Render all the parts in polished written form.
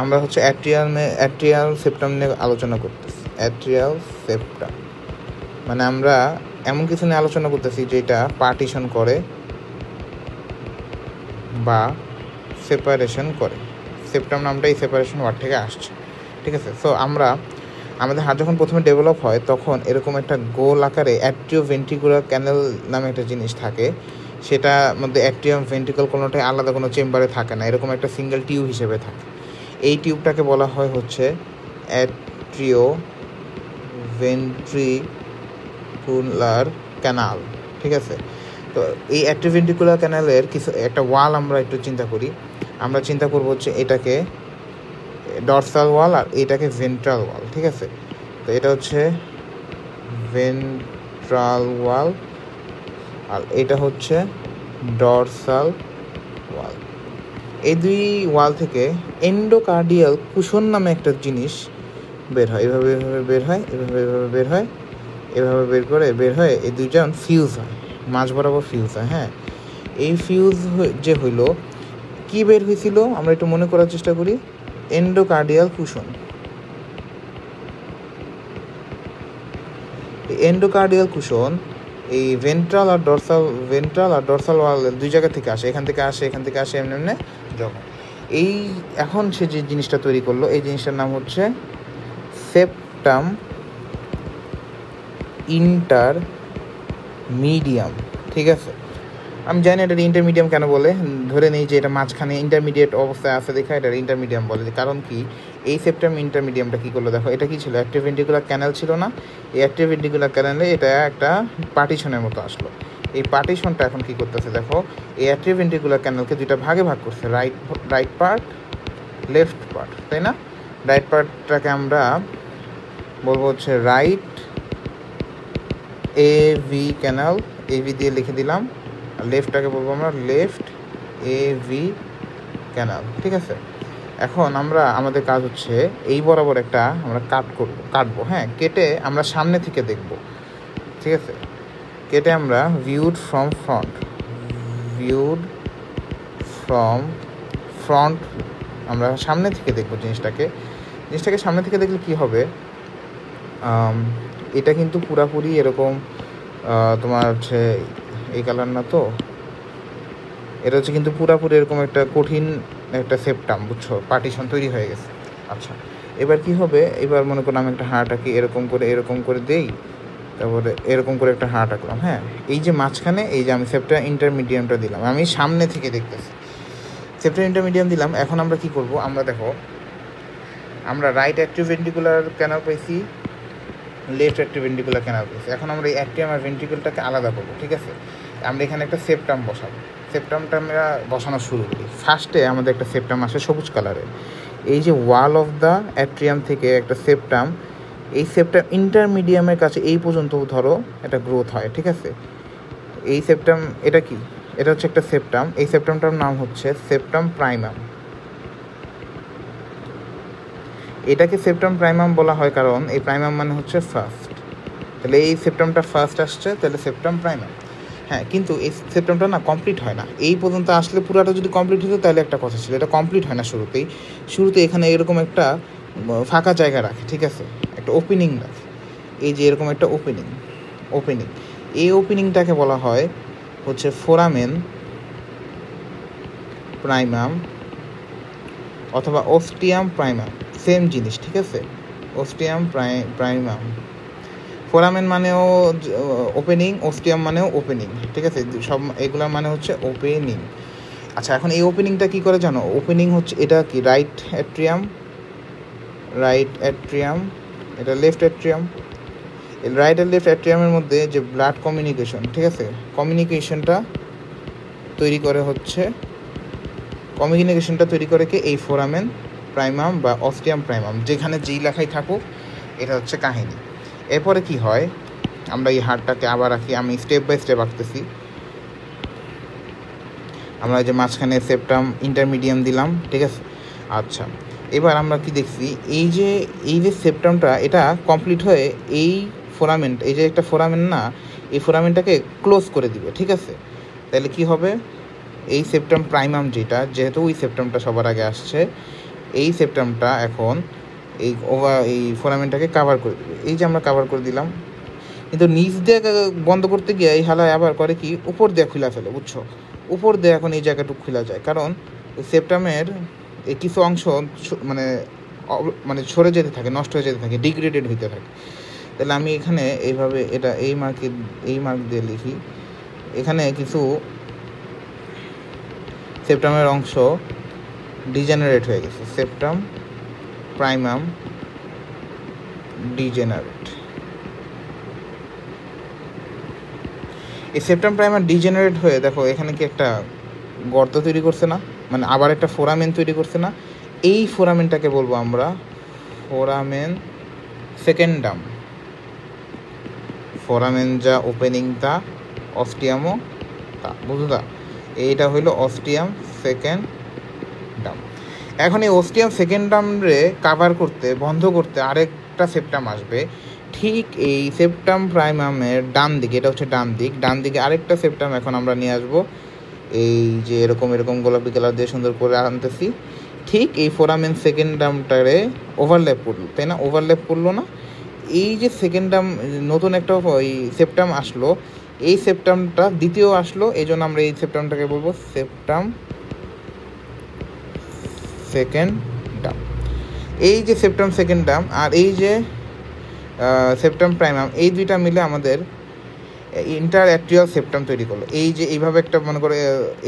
আমরা হচ্ছে atrial septum নিয়ে আলোচনা করতেছি। অ্যাট্রিয়াল সেপ্টাম মানে আমরা এমন কিছু নিয়ে আলোচনা করতেছি যেটা পার্টিশন করে বা সেপারেশন করে। সেপ্টাম নামটা এই সেপারেশন ওয়ার্ড থেকে আসছে, ঠিক আছে। সো আমাদের হার্ট যখন প্রথমে ডেভেলপ হয় তখন এরকম একটা গোল আকারে অ্যাট্রিওভেন্ট্রিকুলার ক্যানেল নামে একটা জিনিস থাকে, সেটার মধ্যে অ্যাট্রিয়াম ভেন্ট্রিকল কোনোটাই আলাদা কোনো চেম্বারে থাকে না, এরকম একটা সিঙ্গেল টিউব হিসেবে থাকে। এই টিউবটাকে বলা হয় হচ্ছে অ্যাট্রিওভেন্ট্রিকুলার ক্যানাল, ঠিক আছে। তো এই অ্যাট্রিওভেন্ট্রিকুলার ক্যানালের কিছু একটা ওয়াল আমরা একটু চিন্তা করি। আমরা চিন্তা করবো হচ্ছে এটাকে ডরসাল ওয়াল আর এটাকে ভেন্ট্রাল ওয়াল, ঠিক আছে। তো এটা হচ্ছে ভেন্ট্রাল ওয়াল আর এটা হচ্ছে ডরসাল ওয়াল। এই দুই ওয়াল থেকে এন্ডোকার্ডিয়াল কুশন নামে একটা জিনিস বের হয়, এভাবে বের হয়, এভাবে বের হয়, এভাবে বের হয়ে এই দুইজন ফিউজ হয়, মাঝ বরাবর ফিউজ হয়। হ্যাঁ, এই ফিউজ যে হইল কি বের হয়েছিল আমরা একটু মনে করার চেষ্টা করি। Endocardial cushion. এন্ডোকার্ডিয়াল কুশন এই ভেন্ট্রাল আর ডরসাল ওয়াল দুই জায়গা থেকে আসে, এখান থেকে আসে এমনি যখন এই এখন সে যে জিনিসটা তৈরি করলো এই জিনিসটার নাম হচ্ছে সেপ্টাম ইন্টারমিডিয়াম, ঠিক আছে। আমি জানি এটা ইন্টারমিডিয়াম কেন বলে, ধরে নেই যে এটা মাঝখানে ইন্টারমিডিয়েট অবস্থায় আছে দেখা এটা ইন্টারমিডিয়াম বলে। কারণ কি, এই সেপ্টাম ইন্টারমিডিয়ামটা কী করলো দেখো, এটা কি ছিল, অ্যাট্রিওভেন্ট্রিকুলার ক্যানাল ছিল না, এই অ্যাট্রিওভেন্ট্রিকুলার ক্যানালে এটা একটা পার্টিশনের মতো আসলো। এই পার্টিশনটা এখন কি করতেছে দেখো, এই অ্যাট্রিওভেন্ট্রিকুলার ক্যানালকে দুইটা ভাগে ভাগ করছে, রাইট পার্ট, লেফট পার্ট, তাই না। রাইট পার্টটাকে আমরা বলবো হচ্ছে রাইট এভি ক্যানাল, এভি দিয়ে লিখে দিলাম। আর লেফটটাকে বলবো আমরা লেফট এভি ক্যানাল, ঠিক আছে। এখন আমাদের কাজ হচ্ছে এই বরাবর একটা আমরা কাটবো। হ্যাঁ, কেটে আমরা সামনে থেকে দেখব, ঠিক আছে। কেটে আমরা ভিউড ফ্রম ফ্রন্ট আমরা সামনে থেকে দেখব জিনিসটাকে সামনে থেকে দেখলে কি হবে, এটা কিন্তু পুরাপুরি এরকম তোমার হচ্ছে এই কালার না, তো এটা হচ্ছে কিন্তু পুরাপুরি এরকম একটা কঠিন একটা সেপ্টাম, বুঝছো, পার্টিশন তৈরি হয়ে গেছে। আচ্ছা, এবার কি হবে, এবার মনে করো আমি একটা হার্ট আঁকি, এরকম করে দেই, তারপরে এরকম করে একটা হার্ট আঁকলাম। হ্যাঁ, এই যে মাঝখানে এই যে আমি সেপ্টাম ইন্টারমিডিয়ামটা দিলাম, আমি সামনে থেকে দেখতেছি সেপ্টাম ইন্টারমিডিয়াম দিলাম। এখন আমরা কি করব, আমরা দেখো আমরা রাইট অ্যাট্রিওভেন্ট্রিকুলার ক্যানাল পাইছি, লেফট অ্যাট্রিওভেন্ট্রিকুলার ক্যানাল পাইছি। এখন আমরা এই অ্যাট্রিয়াম আর ভেন্ট্রিকলটাকে আলাদা করবো, ঠিক আছে। আমরা এখানে একটা সেপ্টাম বসাবো, সেপ্টামটা আমরা বসানো শুরু করি। ফার্স্টে আমাদের একটা সেপ্টাম আসে সবুজ কালারের, এই যে ওয়াল অফ দ্য অ্যাট্রিয়াম থেকে একটা সেপ্টাম, এই সেপ্টাম ইন্টারমিডিয়ামের কাছে এই পর্যন্ত ধরো একটা গ্রোথ হয়, ঠিক আছে। এই সেপ্টাম এটা কি, এটা হচ্ছে একটা সেপ্টাম, এই সেপ্টামটার নাম হচ্ছে সেপ্টাম প্রাইমাম। এটাকে সেপ্টাম প্রাইমাম বলা হয় কারণ এই প্রাইমাম মানে হচ্ছে ফার্স্ট, তাহলে এই সেপ্টামটা ফার্স্ট আসছে, তাহলে সেপ্টাম প্রাইমাম। হ্যাঁ, কিন্তু এই সেপ্টামটা না কমপ্লিট হয় না, এই পর্যন্ত আসলে পুরাটা যদি কমপ্লিট হতো তাহলে একটা কথা ছিল, এটা কমপ্লিট হয় না। শুরুতে এখানে এরকম একটা ফাঁকা জায়গা রাখে, ঠিক আছে, একটা ওপেনিং রাখে, এই যে এরকম একটা ওপেনিং, এই ওপেনিংটাকে বলা হয় হচ্ছে ফোরামেন প্রাইমাম অথবা অস্টিয়াম প্রাইমাম, সেম জিনিস, ঠিক আছে। অস্টিয়াম প্রাইমাম, ফোরামেন মানেও ওপেনিং, অস্টিয়াম মানেও ওপেনিং, ঠিক আছে, সব এগুলোর মানে হচ্ছে ওপেনিং। আচ্ছা, এখন এই ওপেনিংটা কী করে জানো, ওপেনিং হচ্ছে এটা কি রাইট অ্যাট্রিয়াম, এটা লেফট অ্যাট্রিয়াম। রাইট আর লেফট অ্যাট্রিয়ামের মধ্যে যে ব্লাড কমিউনিকেশন, ঠিক আছে, কমিউনিকেশনটা তৈরি করে কে এই ফোরামেন প্রাইমাম বা অস্টিয়াম প্রাইমাম, যেখানে যেই লেখাই থাকুক, এটা হচ্ছে কাহিনী। এরপরে কি হয়, আমরা এই হাড়টাকে আবার রাখি, আমি স্টেপ বাই স্টেপ আঁকতেছি। আমরা যে মাঝখানে সেপ্টাম ইন্টারমিডিয়াম দিলাম, ঠিক আছে। আচ্ছা, এবার আমরা কি দেখছি, এই যে সেপ্টামটা এটা কমপ্লিট হয়ে এই ফোরামেন্ট, এই যে একটা ফোরামেন না, এই ফোরামেনটাকে ক্লোজ করে দিবে, ঠিক আছে। তাহলে কি হবে, এই সেপ্টাম প্রাইমাম যেহেতু ওই সেপ্টামটা সবার আগে আসছে, এই সেপ্টামটা এখন এই ফোরামেনটাকে কাভার করে দেবে। এই যে আমরা কাভার করে দিলাম, কিন্তু নিচ দিয়ে বন্ধ করতে গিয়ে এই হালায় আবার করে কি উপর দিয়ে খুলে ফেলে, বুঝছো? উপর দিয়ে এখন এই জায়গাটুকু খোলা যায়, কারণ ওই সেপ্টামের এই কিছু অংশ মানে মানে সরে যেতে থাকে, নষ্ট হয়ে যেতে থাকে, ডিগ্রেডেড হইতে থাকে। তাহলে আমি এখানে এইভাবে এটা এই মার্ক দিয়ে লিখি, এখানে কিছু সেপ্টামের অংশ ডিজেনারেট হয়ে গেছে, সেপ্টাম প্রাইমাম ডিজেনারেট। এই সেপ্টাম প্রাইমার ডিজেনারেট হয়ে দেখো এখানে কি একটা গর্ত তৈরি করছে না, মানে আবার একটা ফোরামেন তৈরি করছে না। এই ফোরামেনটাকে বলবো আমরা ফোরামেন সেকেন্ডাম। ফোরামেন যা ওপেনিং তা অস্টিয়ামও তা, বুঝলা? এইটা হইল অস্টিয়াম সেকেন্ডাম। এখন এই অস্টিয়াম সেকেন্ডাম রে কাভার করতে, বন্ধ করতে আরেকটা সেপ্টাম আসবে, ঠিক এই সেপ্টাম প্রাইমামের ডান দিকে, এটা হচ্ছে ডান দিকে আরেকটা সেপ্টাম এখন আমরা নিয়ে আসবো। এই যে এরকম গোলাপি কালার দিয়ে সুন্দর করে আনতেছি, ঠিক এই ফোরামেন সেকেন্ডামটারে ওভারল্যাপ করলো, তাই না? ওভারল্যাপ করলো না? এই যে সেকেন্ডাম নতুন একটা ওই সেপ্টাম আসলো, এই সেপ্টামটা দ্বিতীয় আসলো, এই জন্য আমরা এই সেপ্টামটাকে বলবো সেপ্টাম সেকেন্ডাম। এই যে সেপ্টাম সেকেন্ডাম আর এই যে সেপ্টাম প্রাইমাম, এই দুইটা মিলে আমাদের ইন্টার অ্যাট্রিয়াল সেপ্টাম তৈরি করলো। এই যে এইভাবে একটা মনে করে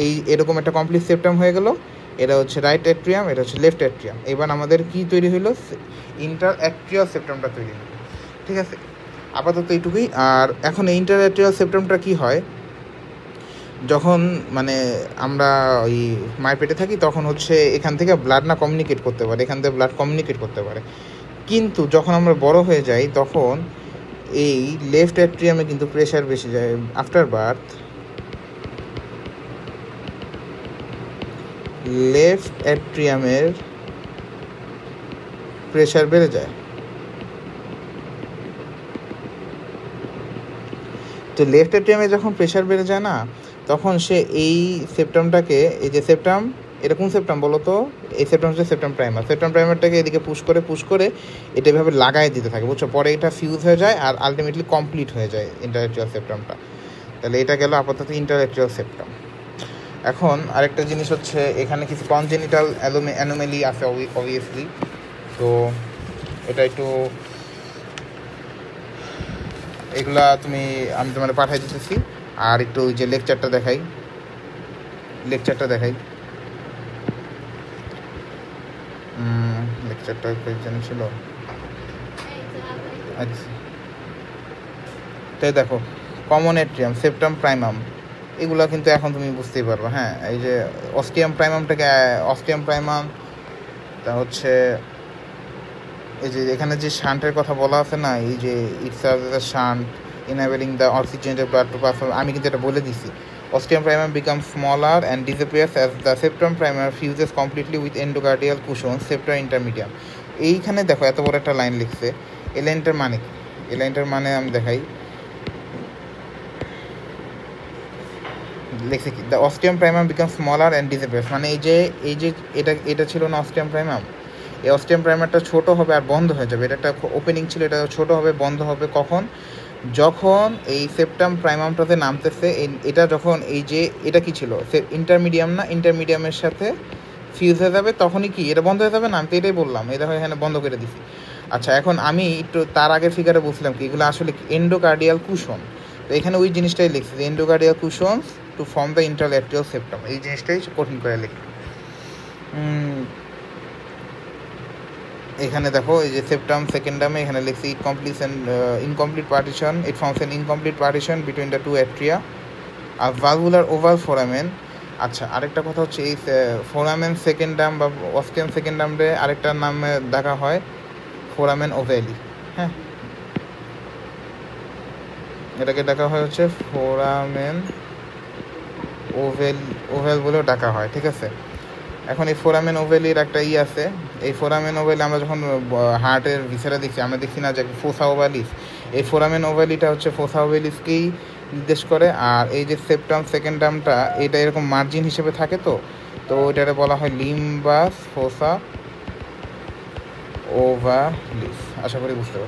এই এরকম একটা কমপ্লিট সেপ্টাম হয়ে গেল। এটা হচ্ছে রাইট অ্যাট্রিয়াম, এটা হচ্ছে লেফট অ্যাট্রিয়াম। এবার আমাদের কি তৈরি হলো? ইন্টার অ্যাট্রিয়াল সেপ্টামটা তৈরি হলো। ঠিক আছে, আপাতত এইটুকুই। আর এখন এই ইন্টার অ্যাট্রিয়াল সেপ্টামটা কি হয়, যখন মানে আমরা ওই মায়ের পেটে থাকি তখন হচ্ছে এখান থেকে ব্লাড না কমিউনিকেট করতে পারে, এখান থেকে ব্লাড কমিউনিকেট করতে পারে। কিন্তু যখন আমরা বড় হয়ে যাই তখন এই লেফট অ্যাট্রিয়ামে কিন্তু প্রেশার বেশি যায়। আফটার বার্থ লেফট অ্যাট্রিয়ামের প্রেশার বেড়ে যায়। তো লেফট অ্যাট্রিয়ামে যখন প্রেশার বেড়ে যায় না, তখন সে এই সেপ্টামটাকে, এই যে সেপ্টাম, এটা কোন সেপ্টাম বলো তো? এই সেপ্টাম হচ্ছে সেপ্টাম প্রাইমার। সেপ্টাম প্রাইমারটাকে এদিকে পুশ করে এটা এভাবে লাগাই দিতে থাকে, বুঝছো? পরে এটা ফিউজ হয়ে যায় আর আলটিমেটলি কমপ্লিট হয়ে যায় ইন্টারঅ্যাট্রিয়াল সেপ্টামটা। তাহলে এটা গেল আপাতত ইন্টারঅ্যাট্রিয়াল সেপ্টাম। এখন আরেকটা জিনিস হচ্ছে, এখানে কিছু কনজেনিটাল অ্যানোমেলি আছে অবভিয়াসলি। তো এটা একটু, এগুলা আমি তোমার পাঠাই দিতেছি। আর একটু ওই যে লেকচারটা দেখাই, লেকচারটা ছিল। আচ্ছা, তাই দেখো, কমন অ্যাট্রিয়াম, সেপ্টাম প্রাইমাম, এগুলো কিন্তু এখন তুমি বুঝতেই পারবে। হ্যাঁ, এই যে অস্টিয়াম প্রাইমাম, তা হচ্ছে এই যে এখানে যে শান্টের কথা বলা আছে না, এই যে it's the shunt enabling the oxygenated blood to pass, আমি কিন্তু এটা বলে দিছি। Ostium primum becomes smaller and disappears as the septum primum fuses completely with endocardial cushions septa intermedium। এইখানে দেখো এত বড় একটা লাইন লিখছে, এই লাইনটার মানে কি? এই লাইনটার মানে আমি দেখাই, লিখছে কি, the ostium primum become smaller and disappears. মানে এই যে এটা ছিল না অস্টিয়াম প্রাইমাম, এই অস্টিয়াম প্রাইমারটা ছোট হবে আর বন্ধ হয়ে যাবে। এটা একটা ওপেনিং ছিল, এটা ছোট হবে বন্ধ হবে কখন? যখন এই সেপ্টাম প্রাইমামটাতে নামতেছে, এটা যখন এই যে এটা কি ছিল ইন্টারমিডিয়াম না, ইন্টারমিডিয়ামের সাথে ফিউজ হয়ে যাবে, তখনই কি এটা বন্ধ হয়ে যাবে না? আমি তো এটাই বললাম, এটা হয় এখানে বন্ধ করে দিছি। আচ্ছা, এখন আমি একটু তার আগের ফিগারে বলছিলাম কি এগুলো আসলে এন্ডোকার্ডিয়াল কুশন। তো এখানে ওই জিনিসটাই লিখছে, endocardial cushions to form the interatrial septum. এই জিনিসটাই কঠিন করে লিখি। এখানে দেখো এই যে সেপ্টাম সেকেন্ডামে এখানে লিখছি incomplete partition, it forms an incomplete partition between the two atria আর ভালভুলার ওভাল ফোরামেন। আচ্ছা, আরেকটা কথা হচ্ছে এই ফোরামেন সেকেন্ডাম বা অস্টিয়াম সেকেন্ডামে আরেকটা নামে দেখা হয় ফোরামেন ওভ্যালি। হ্যাঁ, এটাকে ডাকা হয় হচ্ছে ফোরামেন ওভেল বলেও ডাকা হয়। ঠিক আছে, এখন এই ফোরামেন ওভেলির একটা আছে, এই ফোরামেন ওভেলি আমরা যখন হার্টের ভিসেরা দেখছি, আমরা দেখছি না যে ফোসা ওভালিস, এই ফোরামেন ওভেলিটা হচ্ছে ফোসা ওভেলিসকেই নির্দেশ করে। আর এই যে সেপ্টাম সেকেন্ডামটা, এটা এরকম মার্জিন হিসেবে থাকে, তো এটাকে বলা হয় লিম্বাস ফোসা ওভালিস। আশা করি বুঝতে পারছি।